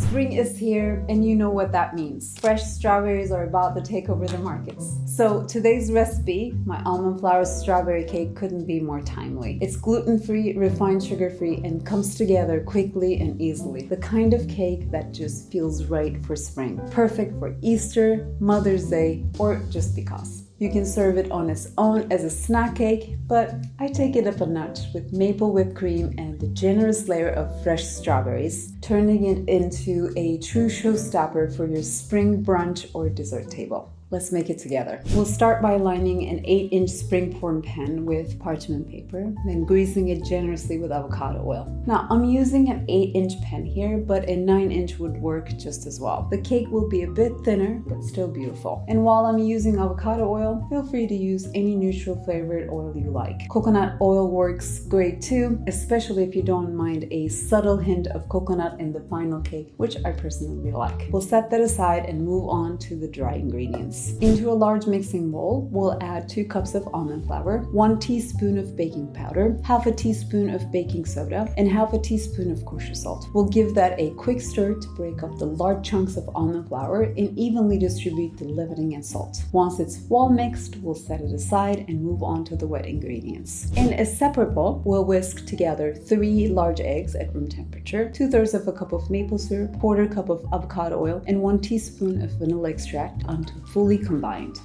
Spring is here, and you know what that means. Fresh strawberries are about to take over the markets. So today's recipe, my almond flour strawberry cake, couldn't be more timely. It's gluten-free, refined sugar-free, and comes together quickly and easily. The kind of cake that just feels right for spring. Perfect for Easter, Mother's Day, or just because. You can serve it on its own as a snack cake, but I take it up a notch with maple whipped cream and a generous layer of fresh strawberries, turning it into a true showstopper for your spring brunch or dessert table. Let's make it together. We'll start by lining an 8-inch springform pan with parchment paper, then greasing it generously with avocado oil. Now, I'm using an 8-inch pan here, but a 9-inch would work just as well. The cake will be a bit thinner, but still beautiful. And while I'm using avocado oil, feel free to use any neutral flavored oil you like. Coconut oil works great too, especially if you don't mind a subtle hint of coconut in the final cake, which I personally like. We'll set that aside and move on to the dry ingredients. Into a large mixing bowl, we'll add 2 cups of almond flour, 1 teaspoon of baking powder, half a teaspoon of baking soda, and half a teaspoon of kosher salt. We'll give that a quick stir to break up the large chunks of almond flour and evenly distribute the leavening and salt. Once it's well mixed, we'll set it aside and move on to the wet ingredients. In a separate bowl, we'll whisk together 3 large eggs at room temperature, 2/3 of a cup of maple syrup, 1/4 cup of avocado oil, and 1 teaspoon of vanilla extract until fully combined.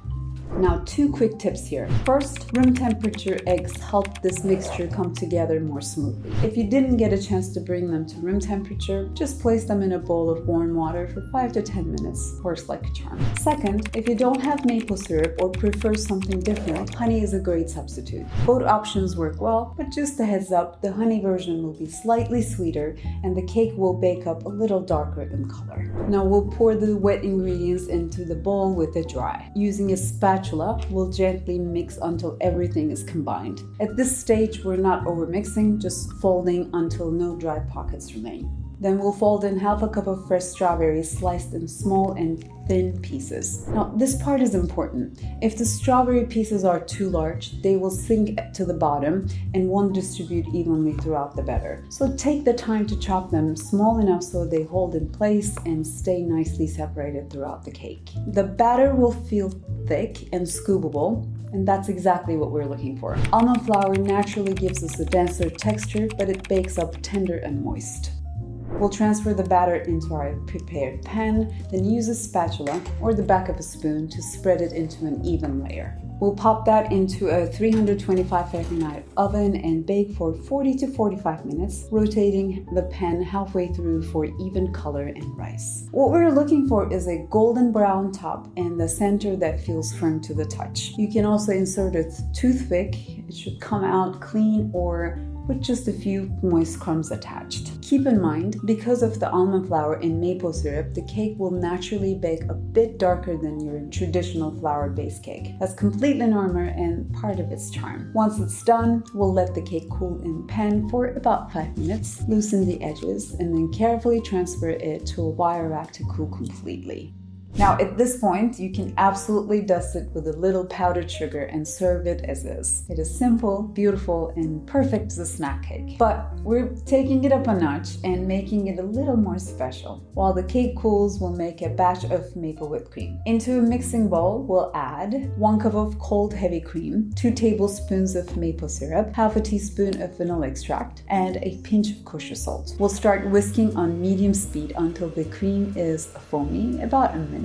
Now, 2 quick tips here. First, room temperature eggs help this mixture come together more smoothly. If you didn't get a chance to bring them to room temperature, just place them in a bowl of warm water for 5 to 10 minutes, works like a charm. Second, if you don't have maple syrup or prefer something different, honey is a great substitute. Both options work well, but just a heads up, the honey version will be slightly sweeter and the cake will bake up a little darker in color. Now we'll pour the wet ingredients into the bowl with the dry. Using a spatula, we'll gently mix until everything is combined. At this stage, we're not over mixing, just folding until no dry pockets remain. Then we'll fold in half a cup of fresh strawberries sliced in small and thin pieces. Now, this part is important. If the strawberry pieces are too large, they will sink to the bottom and won't distribute evenly throughout the batter. So take the time to chop them small enough so they hold in place and stay nicely separated throughout the cake. The batter will feel thick and scoopable, and that's exactly what we're looking for. Almond flour naturally gives us a denser texture, but it bakes up tender and moist. We'll transfer the batter into our prepared pan, then use a spatula or the back of a spoon to spread it into an even layer. We'll pop that into a 325 Fahrenheit oven and bake for 40 to 45 minutes, rotating the pan halfway through for even color and rise. What we're looking for is a golden brown top and the center that feels firm to the touch. You can also insert a toothpick. It should come out clean or with just a few moist crumbs attached. Keep in mind, because of the almond flour and maple syrup, the cake will naturally bake a bit darker than your traditional flour-based cake. That's completely normal and part of its charm. Once it's done, we'll let the cake cool in the pan for about 5 minutes, loosen the edges, and then carefully transfer it to a wire rack to cool completely. Now, at this point, you can absolutely dust it with a little powdered sugar and serve it as is. It is simple, beautiful, and perfect as a snack cake. But we're taking it up a notch and making it a little more special. While the cake cools, we'll make a batch of maple whipped cream. Into a mixing bowl, we'll add 1 cup of cold heavy cream, 2 tablespoons of maple syrup, half a teaspoon of vanilla extract, and a pinch of kosher salt. We'll start whisking on medium speed until the cream is foamy, about a minute.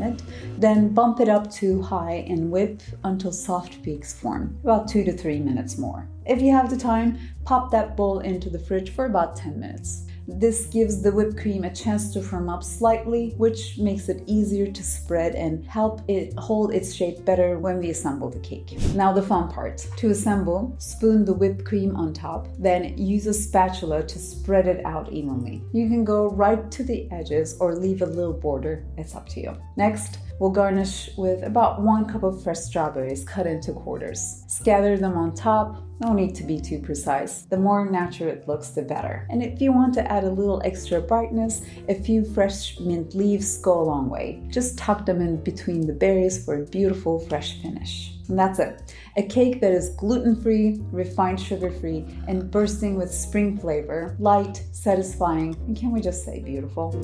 Then bump it up to high and whip until soft peaks form, about 2 to 3 minutes more. If you have the time, pop that bowl into the fridge for about 10 minutes. This gives the whipped cream a chance to firm up slightly, which makes it easier to spread and help it hold its shape better when we assemble the cake. Now the fun part. To assemble, spoon the whipped cream on top, then use a spatula to spread it out evenly. You can go right to the edges or leave a little border, it's up to you. Next, we'll garnish with about 1 cup of fresh strawberries cut into quarters. Scatter them on top. No need to be too precise. The more natural it looks, the better. And if you want to add a little extra brightness, a few fresh mint leaves go a long way. Just tuck them in between the berries for a beautiful fresh finish. And that's it. A cake that is gluten-free, refined sugar-free, and bursting with spring flavor, light, satisfying, and can we just say beautiful?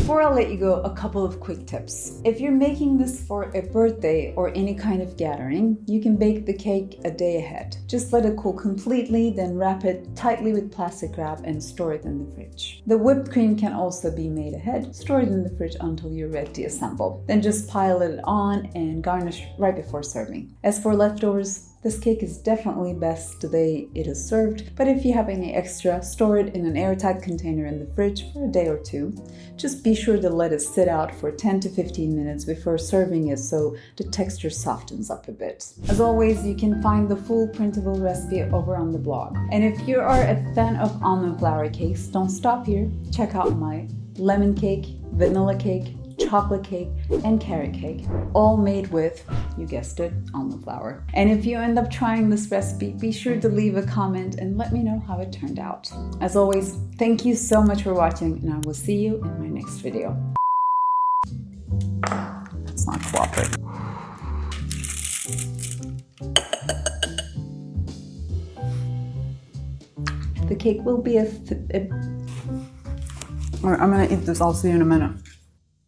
Before I let you go, a couple of quick tips. If you're making this for a birthday or any kind of gathering, you can bake the cake a day ahead. Just let it cool completely, then wrap it tightly with plastic wrap and store it in the fridge. The whipped cream can also be made ahead. Store it in the fridge until you're ready to assemble. Then just pile it on and garnish right before serving. As for leftovers, this cake is definitely best the day it is served, but if you have any extra, store it in an airtight container in the fridge for a day or two. Just be sure to let it sit out for 10 to 15 minutes before serving it so the texture softens up a bit. As always, you can find the full printable recipe over on the blog. And if you are a fan of almond flour cakes, don't stop here. Check out my lemon cake, vanilla cake, chocolate cake, and carrot cake, all made with, you guessed it, almond flour. And if you end up trying this recipe, be sure to leave a comment and let me know how it turned out. As always, thank you so much for watching, and I will see you in my next video. That's not cooperating. The cake will be I'm gonna eat this. I'll see you in a minute.